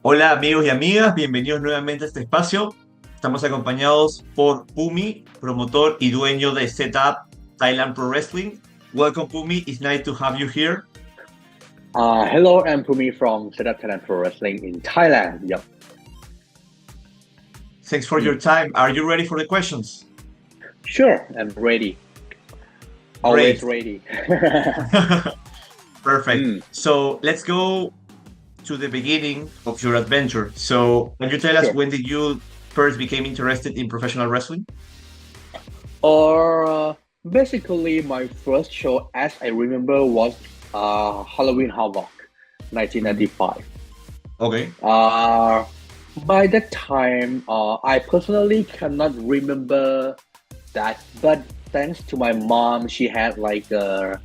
Hola amigos y amigas, bienvenidos nuevamente a este espacio. Estamos acompañados por Pumi, promotor y dueño de Setup Thailand Pro Wrestling. Welcome Pumi, it's nice to have you here. Hello, I'm Pumi from Setup Thailand Pro Wrestling in Thailand. Yep. Thanks for your time. Are you ready for the questions? Sure, I'm ready. Great. Always ready. Perfect. So let's go to the beginning of your adventure. So can you tell us Sure. when did you first became interested in professional wrestling? Basically, my first show, as I remember, was Halloween Havoc, 1995. Okay. By that time, I personally cannot remember that, but thanks to my mom, she had like a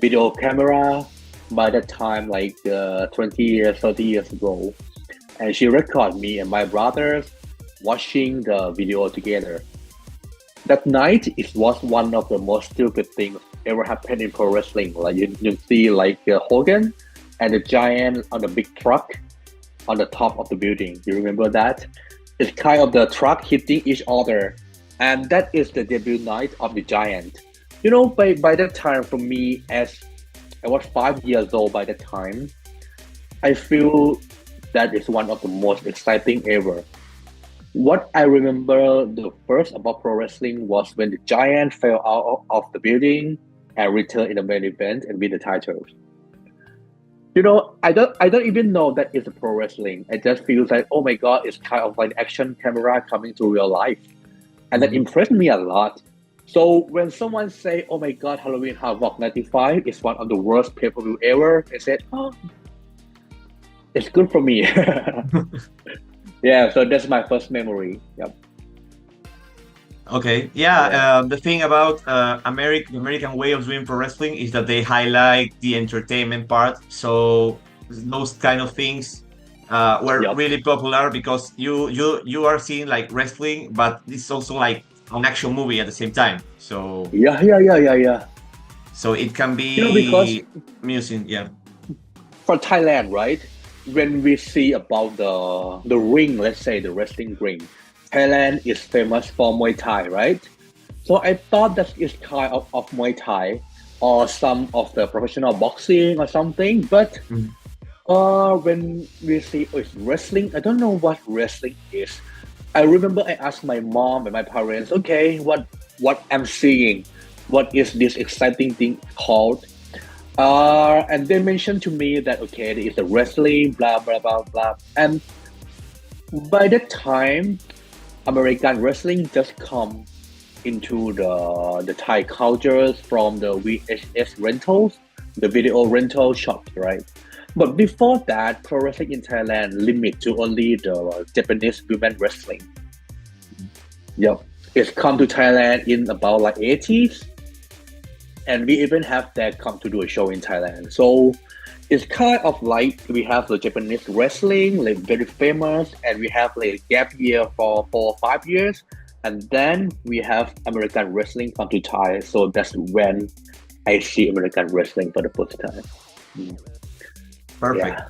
video camera by that time, like 20 years, 30 years ago. And she recorded me and my brothers watching the video together. That night, it was one of the most stupid things ever happened in pro wrestling. Like you see like Hogan and the Giant on the big truck on the top of the building. You remember that? It's kind of the truck hitting each other. And that is the debut night of the Giant. You know, by that time, for me, as I was 5 years old by that time, I feel that is one of the most exciting ever. What I remember the first about pro wrestling was when the Giant fell out of the building and returned in the main event and win the titles. You know, I don't even know that it's a pro wrestling. It just feels like, oh my god, it's kind of like action camera coming to real life. And that impressed me a lot. So when someone say, oh my god, Halloween Havoc 95 is one of the worst pay-per-view ever, I said, oh, it's good for me. Yeah, so that's my first memory. Yep. Okay, yeah. The thing about the American way of doing pro wrestling is that they highlight the entertainment part. So those kind of things were Yep. really popular because you are seeing like wrestling, but it's also like an action movie at the same time. So Yeah. it can You know, because be amusing. Yeah. for Thailand, right? When we see about the ring, let's say the wrestling ring, Thailand is famous for Muay Thai, right? So I thought that is kind of Muay Thai or some of the professional boxing or something. But Mhm. when we see it's wrestling, I don't know what wrestling is. I remember I asked my mom and my parents, okay, what I'm seeing, what is this exciting thing called? And they mentioned to me that okay, there is a wrestling, blah blah blah blah. And by that time, American wrestling just come into the Thai cultures from the VHS rentals, the video rental shops, right? But before that, pro wrestling in Thailand limit to only the Japanese women wrestling. Yep, it's come to Thailand in about like 80s, and we even have that come to do a show in Thailand. So it's kind of like we have the Japanese wrestling, like very famous, and we have like gap year for 4 or 5 years, and then we have American wrestling come to Thai. So that's when I see American wrestling for the first time. Mm. Perfect. Yeah.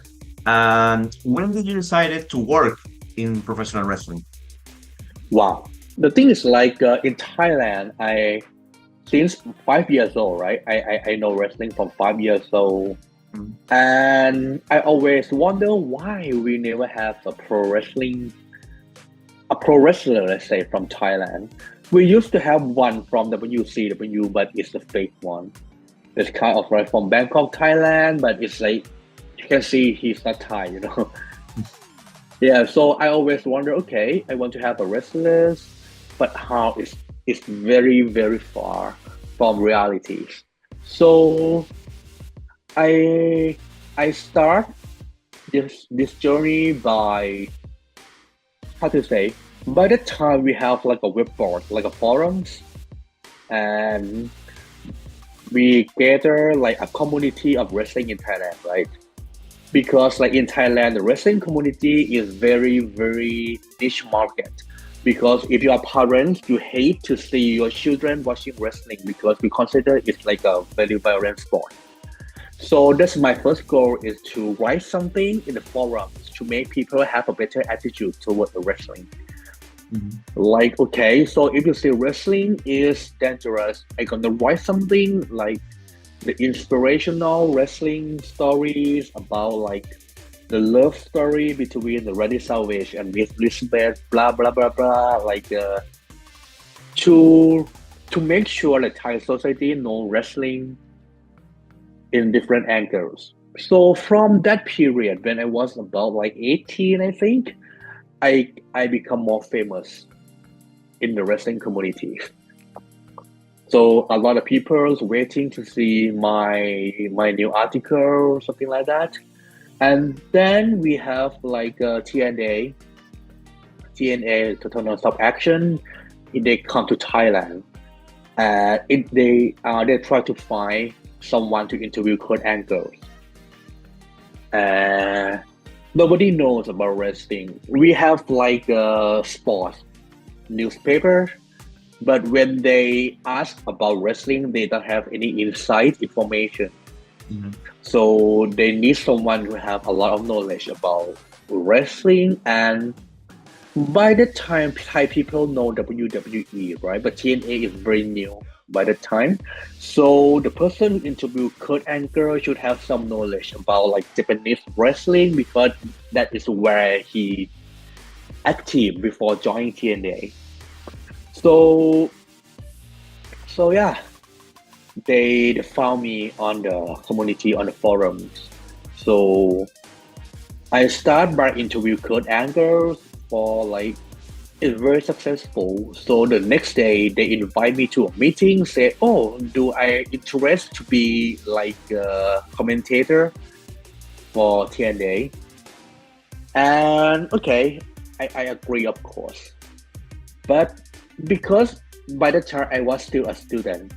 And when did you decided to work in professional wrestling? Wow. The thing is like in Thailand, I since 5 years old, right? I know wrestling from 5 years old. Mhm. And I always wonder why we never have a pro wrestler, let's say, from Thailand. We used to have one from WCW, but it's a fake one. It's kind of like from Bangkok, Thailand, but it's like, you can see he's not Thai, you know? Yeah, so I always wonder, okay, I want to have a wrestler, but how is it's very, very far from realities. So I I start this journey by how to say. By the time we have like a web board, like a forums, and we gather like a community of wrestling in Thailand, right? Because like in Thailand, the wrestling community is very, very niche market. Because if you are parents, you hate to see your children watching wrestling because we consider it's like a very violent sport. So that's my first goal is to write something in the forums to make people have a better attitude toward the wrestling. Like, okay, so if you say wrestling is dangerous, I'm gonna write something like the inspirational wrestling stories about like the love story between the Randy Savage and Miss Elizabeth, blah blah blah blah, like to make sure that Thai society know wrestling in different angles. So from that period, when I was about like 18, I think, I become more famous in the wrestling community. So a lot of people waiting to see my new article, something like that. And then we have like TNA, Total Non-Stop Action. They come to Thailand. They try to find someone to interview Kurt Angle. Nobody knows about wrestling. We have like a sports newspaper, but when they ask about wrestling, they don't have any inside information. So they need someone who have a lot of knowledge about wrestling. And by the time Thai people know WWE, right? But TNA is very new by the time. So the person who interviewed Kurt Angle should have some knowledge about like Japanese wrestling because that is where he active before joining TNA. So yeah, they found me on the community on the forums. So I start by interview Kurt Angle for like it's very successful. So the next day they invite me to a meeting, say, oh, do I interest to be like a commentator for TNA? And okay, I agree, of course. But because by the time I was still a student,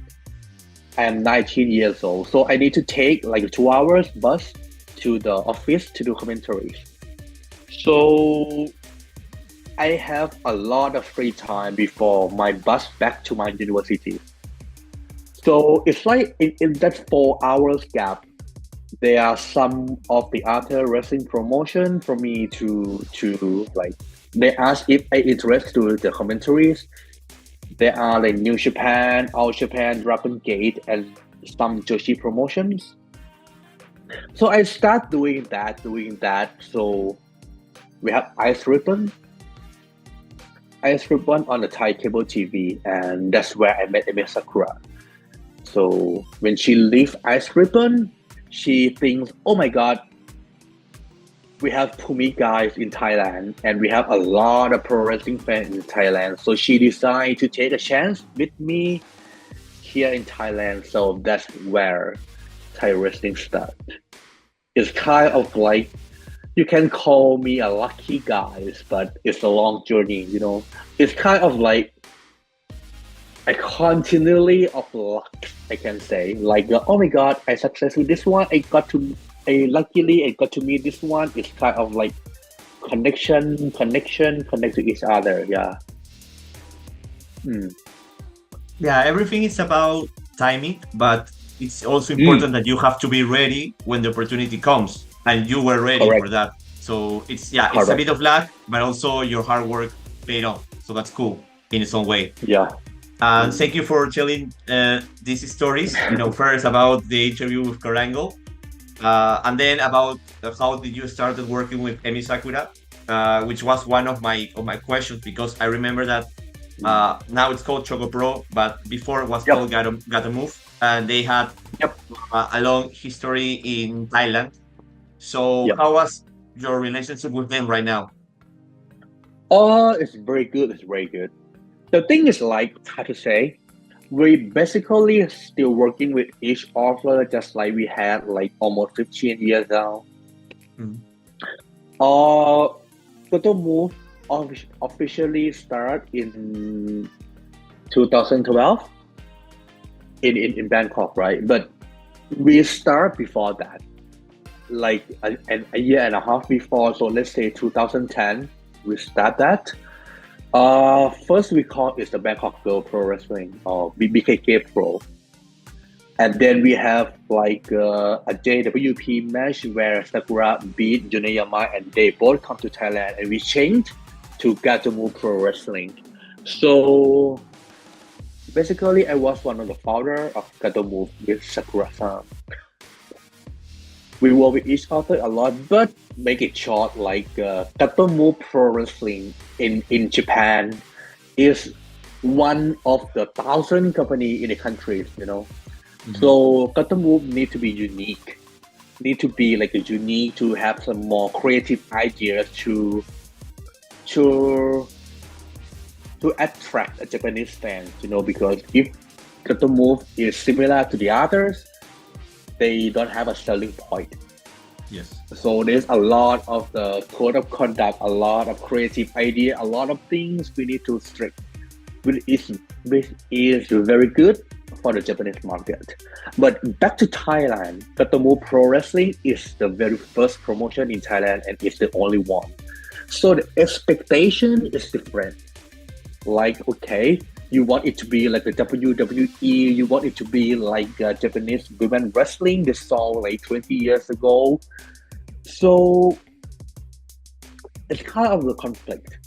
I am 19 years old, so I need to take like a 2 hours bus to the office to do commentaries. So I have a lot of free time before my bus back to my university. So it's like in that 4 hours gap, there are some of the other wrestling promotion for me to like. They ask if I interest to the commentaries. There are like New Japan, All Japan, Dragon Gate, and some Joshi promotions. So I start doing that. So we have Ice Ribbon on the Thai cable TV, and that's where I met Ms. Sakura. So when she leaves Ice Ribbon, she thinks, oh my god, we have Pumi guys in Thailand and we have a lot of pro wrestling fans in Thailand. So she decided to take a chance with me here in Thailand. So that's where Thai wrestling started. It's kind of like, you can call me a lucky guy, but it's a long journey, you know. It's kind of like a continually of luck, I can say. Like, oh my god, I successful this one, luckily I got to meet this one. It's kind of like connect to each other. Yeah. Yeah, everything is about timing, but it's also important that you have to be ready when the opportunity comes, and you were ready for that. So it's a bit of luck, but also your hard work paid off. So that's cool in its own way. Yeah. And thank you for telling these stories. First about the interview with Karango, and then about how did you started working with Emi Sakura, which was one of my questions, because I remember that now it's called Choco Pro, but before it was called Gotta Move, and they had a long history in Thailand. So how was your relationship with them right now? Oh, it's very good. The thing is, like, how to say, we basically still working with each other just like we had like almost 15 years now. Total Move officially start in 2012 in Bangkok, right? But we start before that, like a year and a half before. So let's say 2010, we start that. First we call it the Bangkok Girl Pro Wrestling, or BKK Pro. And then we have like a JWP match where Sakura beat Yunayama and they both come to Thailand and we changed to Gatomu Pro Wrestling. So basically I was one of the founder of Gatomu with Sakura-san. We work with each other a lot, but make it short, like Gatomu Pro Wrestling in Japan is one of the 1,000 company in the country, you know. So Gatomu need to be unique, need to be like a unique to have some more creative ideas to attract a Japanese fan, you know, because if Gatomu is similar to the others, they don't have a selling point. Yes. So there's a lot of the code of conduct, a lot of creative idea, a lot of things we need to strict, which is very good for the Japanese market. But back to Thailand, Gatomu Pro Wrestling is the very first promotion in Thailand and it's the only one. So the expectation is different. Like, okay, you want it to be like a WWE, you want it to be like Japanese women wrestling they saw like 20 years ago. So it's kind of a conflict,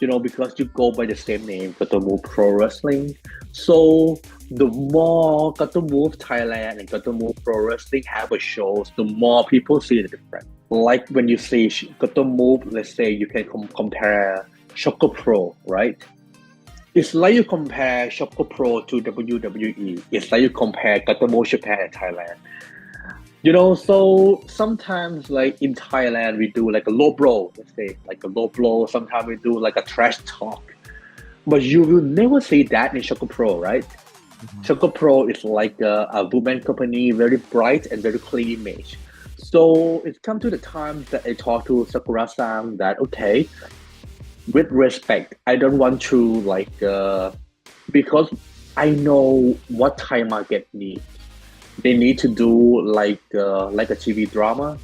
you know, because you go by the same name, Gatomu Pro Wrestling. So the more Gatomu Thailand and Gatomu Pro Wrestling have a shows, the more people see the difference. Like when you see Gatomu, let's say you can compare Shoko Pro, right? It's like you compare Shoko Pro to WWE. It's like you compare Gatomu Japan and Thailand. You know, so sometimes like in Thailand, we do like a low blow, let's say, like a low blow. Sometimes we do like a trash talk. But you will never see that in Shoko Pro, right? Shoko Pro is like a woman company, very bright and very clean image. So it's come to the time that I talk to Sakura-san that, okay, with respect, I don't want to like, because I know what Thai market needs. They need to do like a TV drama.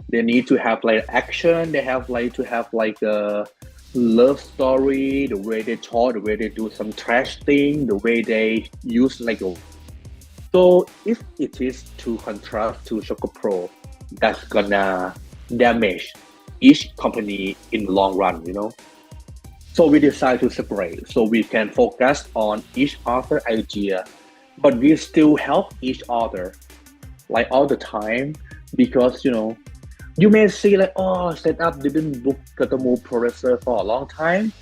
They need to have like action. They have like to have like a love story. The way they talk, the way they do some trash thing, the way they use like a. So if it is to contrast to Shoko Pro, that's gonna damage each company in the long run, you know. So we decide to separate so we can focus on each other idea, but we still help each other like all the time because, you know, you may see like, oh, setup didn't book Gatomu Pro Wrestler for a long time,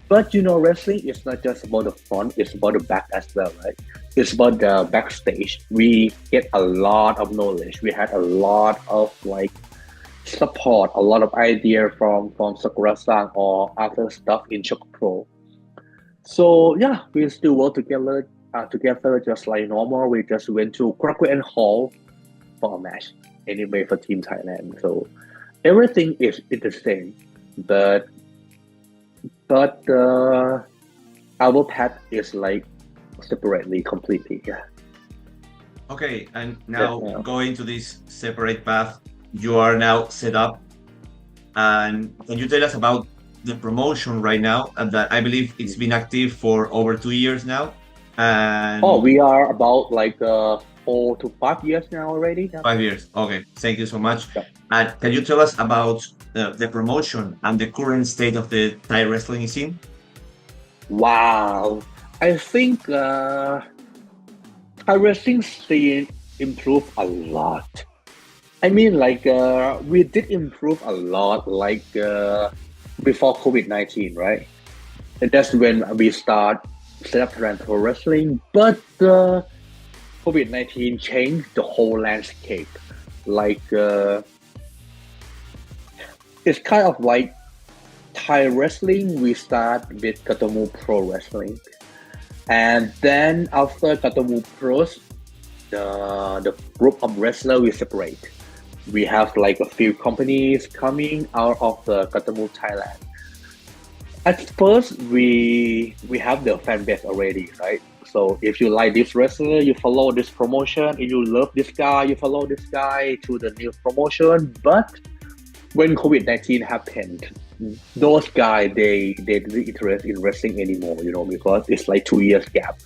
but you know, wrestling is not just about the front, it's about the back as well, right? It's about the backstage. We get a lot of knowledge. We had a lot of like support, a lot of idea from Sakura-san or other stuff in Shoko Pro. So yeah, we still work together just like normal. We just went to Krakow Hall for a match anyway for Team Thailand. So everything is the same, but our path is like separately completely. Yeah. Okay, and now going to this separate path, you are now set up. And can you tell us about the promotion right now? That I believe it's been active for over 2 years now. And we are about like 4 to 5 years now already. Yeah. 5 years. Okay, thank you so much. Yeah. And can you tell us about the promotion and the current state of the Thai wrestling scene? Wow, I think Thai wrestling scene improved a lot. I mean, like we did improve a lot, like before COVID-19, right? And that's when we set up Thailand Pro Wrestling. But COVID-19 changed the whole landscape. Like it's kind of like Thai wrestling. We start with Gatomu Pro Wrestling, and then after Gatomu Pros, the group of wrestlers we separate. We have like a few companies coming out of the Gatomu Thailand. At first, we have the fan base already, right? So if you like this wrestler, you follow this promotion. If you love this guy, you follow this guy to the new promotion. But when COVID-19 happened, those guys they didn't interest in wrestling anymore, you know, because it's like 2 years gap.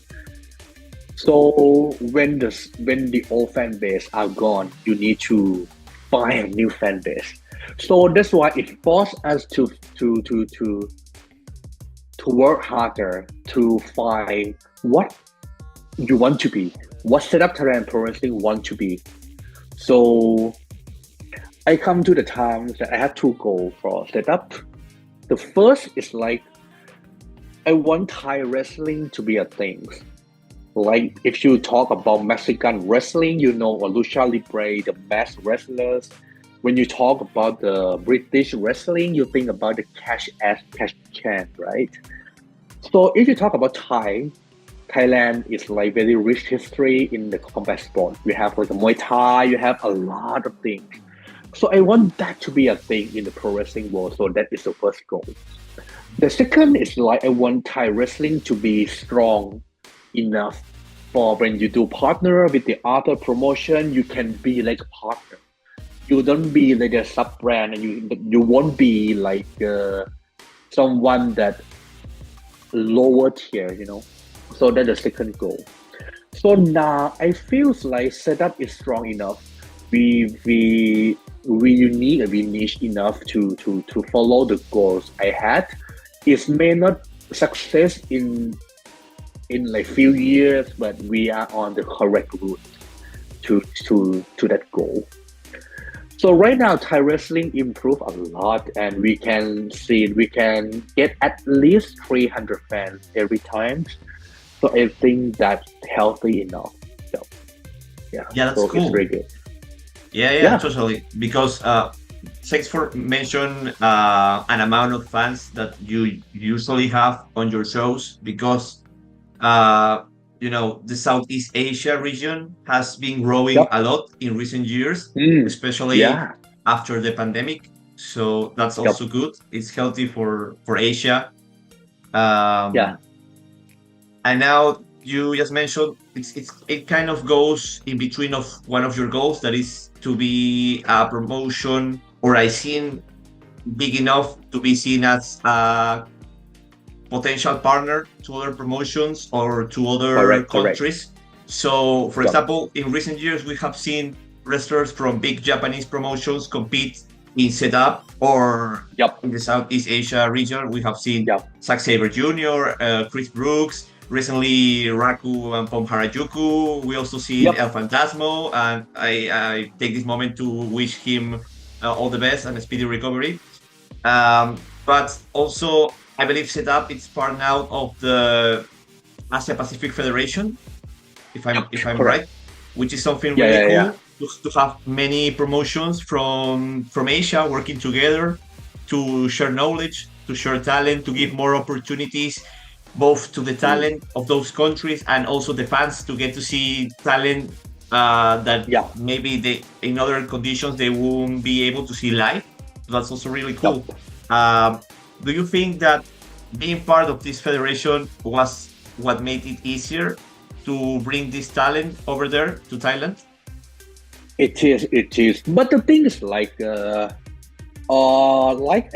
So when the old fan base are gone, you need to find a new fan base. So that's why it forced us to work harder to find what you want to be, what setup Thailand Pro Wrestling want to be. So I come to the time that I have two goals for setup. The first is like I want Thai wrestling to be a thing. Like if you talk about Mexican wrestling, you know, or lucha libre, the best wrestlers. When you talk about the British wrestling, you think about the cash ass, cash can, right? So if you talk about Thailand is like very rich history in the combat sport. We have like the Muay Thai, you have a lot of things. So I want that to be a thing in the pro wrestling world. So that is the first goal. The second is like I want Thai wrestling to be strong enough for when you do partner with the other promotion, you can be like a partner. You don't be like a sub brand, and you won't be like someone that lower tier, you know. So that's the second goal. So now I feels like setup is strong enough. We unique and we niche enough to follow the goals I had. It may not success in like few years, but we are on the correct route to that goal. So right now, Thai wrestling improved a lot, and we can get at least 300 fans every time. So I think that's healthy enough. So yeah, Yeah, that's so cool. it's very good. Yeah, totally. Because thanks for mention an amount of fans that you usually have on your shows. Because uh, the Southeast Asia region has been growing Yep. a lot in recent years, especially Yeah. after the pandemic. So that's Yep. also good. It's healthy for Asia. Yeah. Um, and now you just mentioned it kind of goes in between of one of your goals, that is to be a promotion, or I seen big enough to be seen as a potential partner to other promotions or to other Correct. Correct. countries. So, for Yep. example, in recent years, we have seen wrestlers from big Japanese promotions compete in setup, or Yep. in the Southeast Asia region. We have seen Yep. Zack Sabre Jr., Chris Brooks, recently Raku and Pom Harajuku. We also seen Yep. El Fantasmo, and I take this moment to wish him all the best and a speedy recovery. But also, I believe setup it's part now of the Asia Pacific Federation, Yep. if I'm Correct. right, which is something Yeah. really Yeah. Yeah. cool to have many promotions from Asia working together to share knowledge, to share talent, to give more opportunities both to the Mm. talent of those countries and also the fans to get to see talent that Yeah. maybe they in other conditions they won't be able to see live. That's also really Yep. cool. Um, do you think that being part of this federation was what made it easier to bring this talent over there to Thailand? It is. It is. But the thing is, like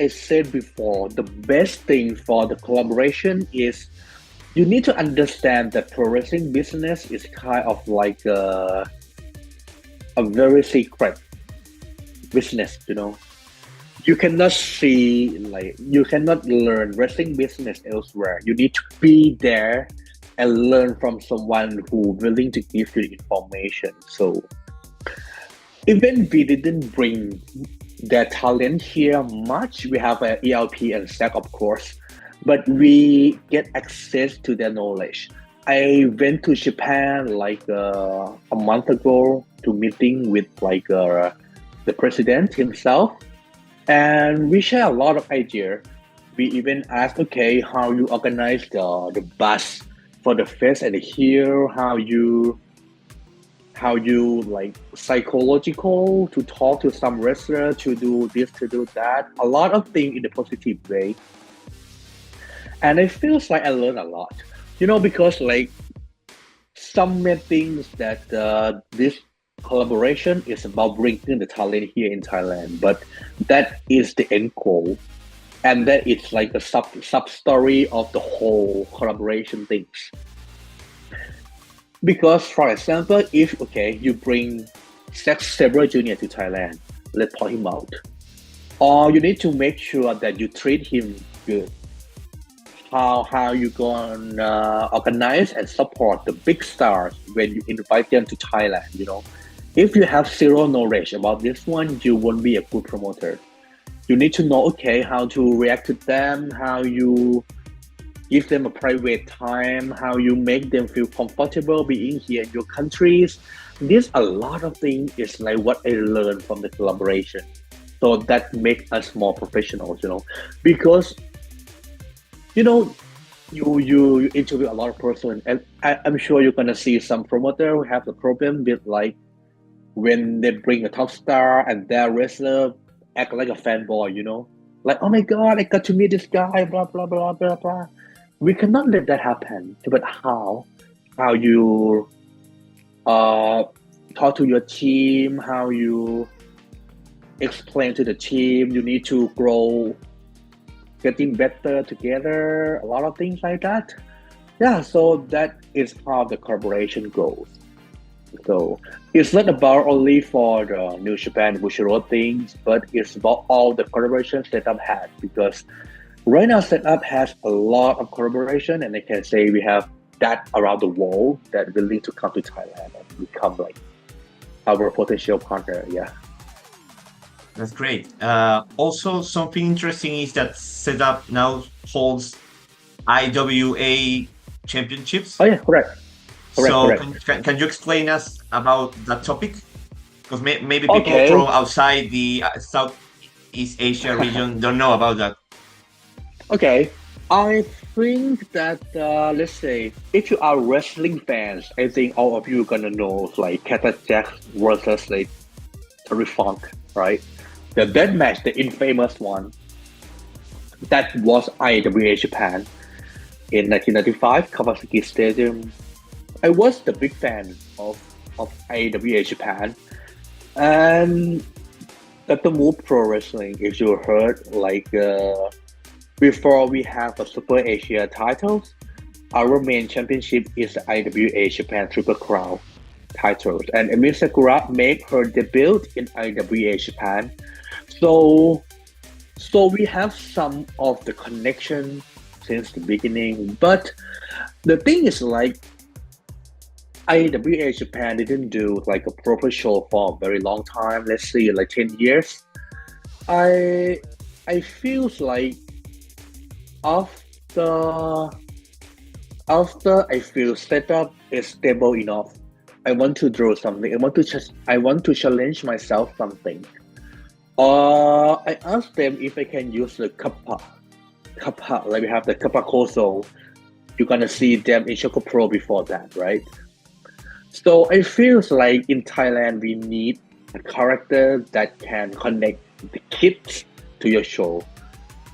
I said before, the best thing for the collaboration is you need to understand that pro wrestling business is kind of like a very secret business. You know, you cannot see like you cannot learn wrestling business elsewhere. You need to be there and learn from someone who willing to give you the information. So even we didn't bring their talent here much. We have an ELP and SEC, of course, but we get access to their knowledge. I went to Japan like a month ago to meeting with the president himself, and we share a lot of ideas. We even asked, okay, how you organize the bus for the fest and here, how you like psychological to talk to some wrestler to do this to do that, a lot of things in a positive way, and it feels like I learned a lot, because like some main things that this collaboration is about bringing the talent here in Thailand, but that is the end goal, and that it's like a sub story of the whole collaboration things. Because, for example, if you bring several junior to Thailand, let's point him out, or you need to make sure that you treat him good. How you gonna organize and support the big stars when you invite them to Thailand? If you have zero knowledge about this one, you won't be a good promoter. You need to know how to react to them, how you give them a private time, how you make them feel comfortable being here in your countries. This a lot of things is like what I learned from the collaboration. So that makes us more professionals, because you interview a lot of person, and I'm sure you're gonna see some promoter who have the problem with like when they bring a top star and their wrestler act like a fanboy, like, oh my god, I got to meet this guy, blah blah blah blah blah. We cannot let that happen. But how you talk to your team, how you explain to the team, you need to grow, getting better together, a lot of things like that. Yeah, so that is how the collaboration goes. So it's not about only for the New Japan Bushiroad things, but it's about all the collaborations Setup has, because right now Setup has a lot of collaboration, and I can say we have that around the world that willing to come to Thailand and become like our potential partner. Yeah. That's great. Also, something interesting is that Setup now holds IWA championships. Oh yeah, correct. So can you explain us about that topic? Because maybe people from outside the Southeast Asia region don't know about that. Okay, I think that let's say if you are wrestling fans, I think all of you are gonna know like Cactus Jack versus like Terry Funk, right? The death match, the infamous one, that was IWA Japan in 1995, Kawasaki Stadium. I was the big fan of IWA Japan, and at the Move Pro Wrestling, if you heard, like before we have a Super Asia titles, our main championship is the IWA Japan Triple Crown titles, and Emi Sakura made her debut in IWA Japan. So we have some of the connection since the beginning, but the thing is like IWA Japan didn't do like a proper show for a very long time. Let's say like 10 years. I feels like after I feel Setup is stable enough, I want to draw something. I want to challenge myself something. I asked them if I can use the kappa, like we have the kappa Koso. You're gonna see them in Choco Pro before that, right? So I feel like in Thailand we need a character that can connect the kids to your show.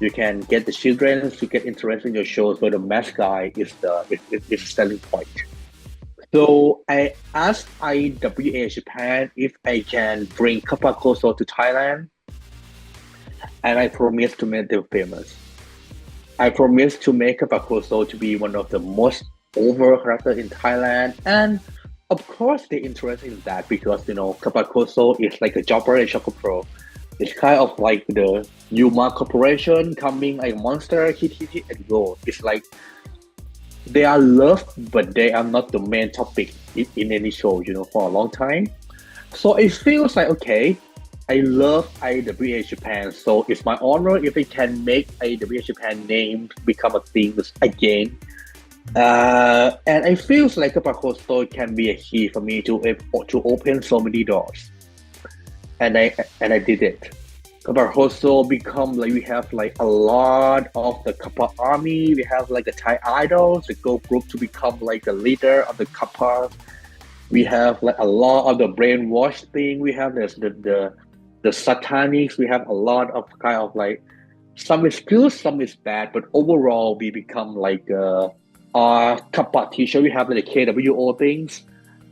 You can get the children to get interested in your show, so the mascot is the selling point. So I asked IWA Japan if I can bring Kappa Koso to Thailand, and I promised to make them famous. I promised to make Kappa Koso to be one of the most over characters in Thailand, and of course they're interested in that because Kappa Koso is like a jobber in Choco Pro. It's kind of like the Yuma Corporation coming a monster, hit and go. It's like they are loved, but they are not the main topic in any show, for a long time. So it feels like, okay, I love IWA Japan, so it's my honor if I can make IWA Japan name become a thing again. And I feel like Kappa Koso can be a key for me to open so many doors. And I did it. Kappa Koso become like we have like a lot of the Kappa army. We have like the Thai idols, the girl group to become like a leader of the Kappa. We have like a lot of the brainwash thing. We have the satanics. We have a lot of kind of like some is good, some is bad, but overall we become like Kappa t-shirt. We have like the KWO things.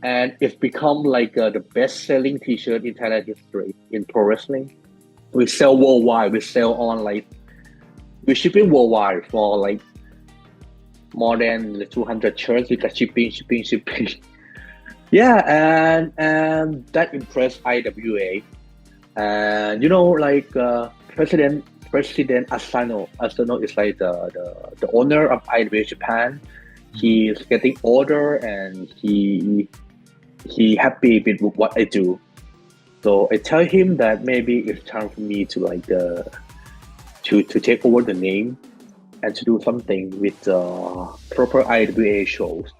And it's become like the best-selling T-shirt in Thailand history in pro wrestling. We sell worldwide. We sell on like we shipping worldwide for like more than 200 shirts. We got shipping. Yeah, and that impressed IWA. And President Asano is like the owner of IWA Japan. He is getting older, and he happy with what I do. So I tell him that maybe it's time for me to to take over the name and to do something with proper IWA shows.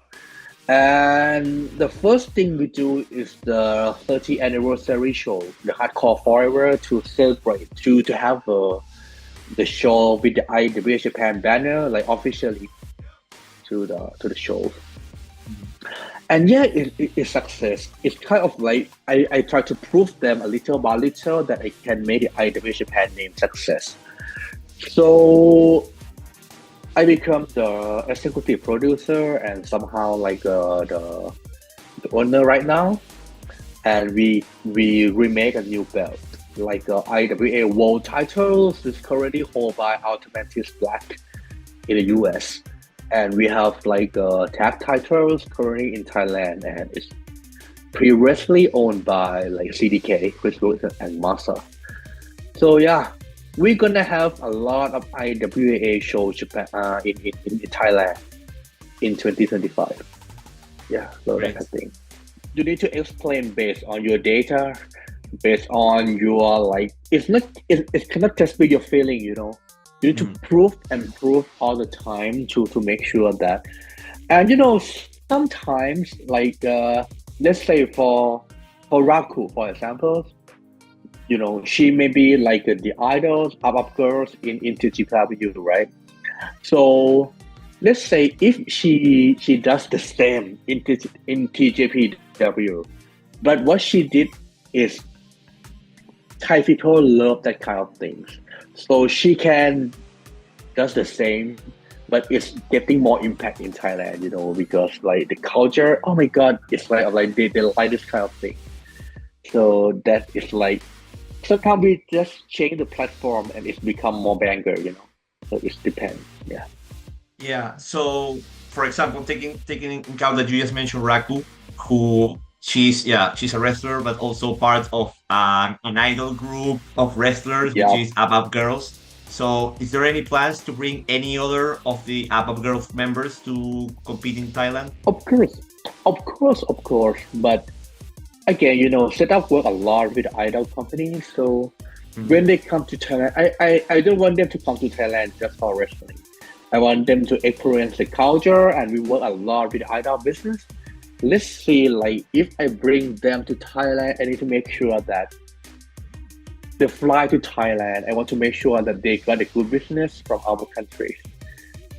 And the first thing we do is the 30th anniversary show, the Hardcore Forever, to celebrate, to have the show with the IWA Japan banner, like officially to the show. And yeah, it's success. It's kind of like I try to prove them a little by little that I can make the IWA Japan name success. So I become the executive producer and somehow like the owner right now, and we remake a new belt, like IWA World titles is currently held by Ultimatis Black in the US, and we have like tag titles currently in Thailand, and it's previously owned by like CDK, Chris Wilson, and Masa. So yeah, we're gonna have a lot of IWA shows in Thailand in 2025. Yeah, so Great. that's the thing. You need to explain based on your data, based on your like. It cannot just be your feeling, you know. You need to prove and prove all the time to make sure that. And you know, sometimes like let's say for Raku, for example, you know, she may be like the idols, up girls in TJPW, right? So let's say if she does the same in TJPW, but what she did is Thai people love that kind of things. So she can does the same, but it's getting more impact in Thailand, you know, because like the culture, oh my god, it's like they like this kind of thing. So that is like sometimes we just change the platform and it's become more banger, you know. So it depends. Yeah. Yeah. So, for example, taking in account that you just mentioned Raku, who she's a wrestler, but also part of an idol group of wrestlers, which Yeah. is ABAP Girls. So, is there any plans to bring any other of the ABAP Girls members to compete in Thailand? Of course. But again, you know, setup work a lot with idol companies. So when they come to Thailand, I don't want them to come to Thailand just for wrestling. I want them to experience the culture, and we work a lot with idol business. Let's see, like if I bring them to Thailand, I need to make sure that they fly to Thailand. I want to make sure that they got a good business from our country.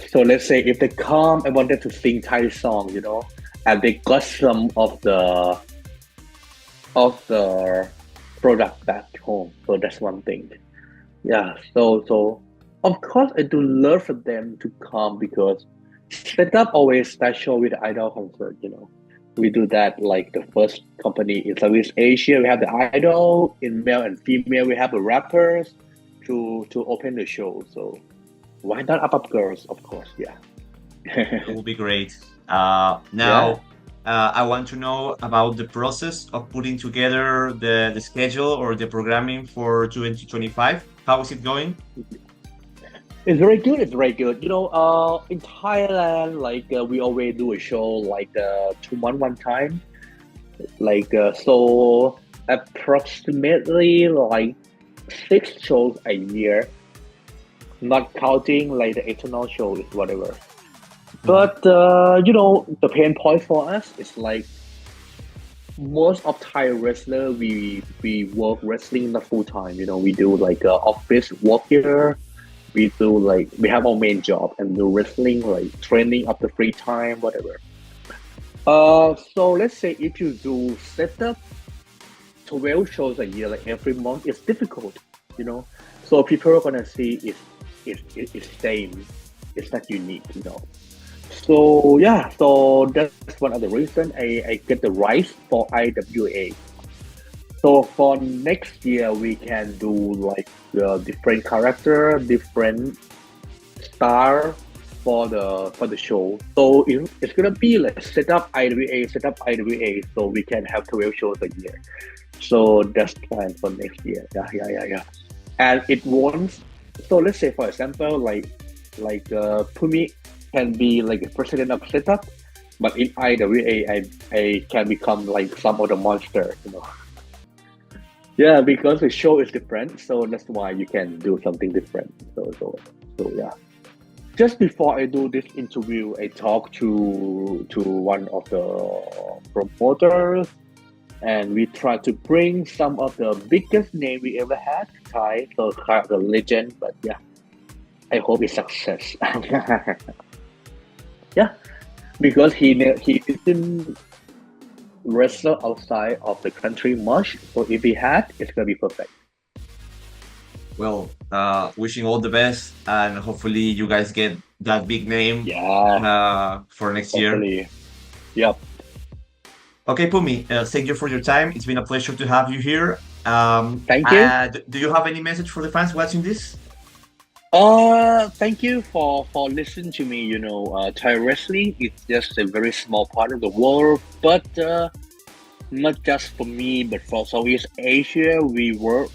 So let's say if they come, I want them to sing Thai songs, you know, and they got some of the product back home. So that's one thing. Yeah. So of course I do love for them to come because setup always special with idol concert, you know. We do that like the first company in Southeast Asia. We have the idol in male and female. We have the rappers to open the show. So why not up girls? Of course, yeah. It will be great. Yeah. I want to know about the process of putting together the schedule or the programming for 2025. How is it going? It's very good. It's very good. You know, in Thailand, like we always do a show like 2 months one time. Like so, approximately like 6 shows a year, not counting like the eternal shows, whatever. But you know, the pain point for us is like most of Thai wrestler we work wrestling not full time. You know, we do like office work here. We do like we have our main job and do wrestling like training up the free time, whatever. So let's say if you do setup 12 shows a year, like every month, it's difficult, you know. So people are gonna see it's same, it's not unique, you know. So yeah, so that's one of the reasons I get the rights for IWA. So for next year, we can do like different character, different star, for the show. So it's gonna be like set up IWA, so we can have 12 shows a year. So that's plan for next year. Yeah. And it won't. So let's say, for example, like Pumi can be like the president of setup, but in IWA, I can become like some other monster, you know. Yeah, because the show is different, so that's why you can do something different. So yeah. Just before I do this interview, I talked to one of the promoters, and we try to bring some of the biggest name we ever had, Thai, so kind of the legend. But yeah, I hope it's success. Yeah, because he didn't wrestle outside of the country much, so if he had, it's gonna be perfect. Well, wishing all the best, and hopefully you guys get that big name Yeah, for next year. hopefully. Yep. Okay, Pumi, thank you for your time. It's been a pleasure to have you here. Thank you. Do you have any message for the fans watching this? Thank you for listening to me. You know, Thai wrestling is just a very small part of the world, but not just for me, but for Southeast Asia. We work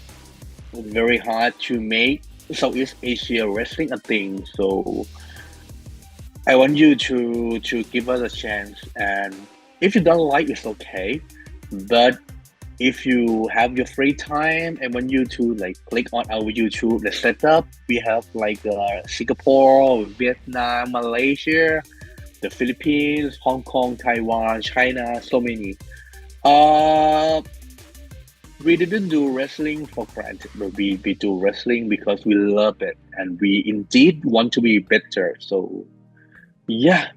very hard to make Southeast Asia wrestling a thing. So I want you to give us a chance, and if you don't like, it's okay. But if you have your free time, I want you to like click on our YouTube, the setup. We have like Singapore, Vietnam, Malaysia, the Philippines, Hong Kong, Taiwan, China, so many. We didn't do wrestling for granted, but we do wrestling because we love it and we indeed want to be better. So yeah,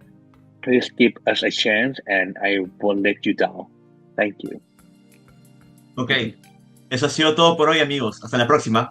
please give us a chance and I won't let you down. Thank you. Ok, eso ha sido todo por hoy, amigos. Hasta la próxima.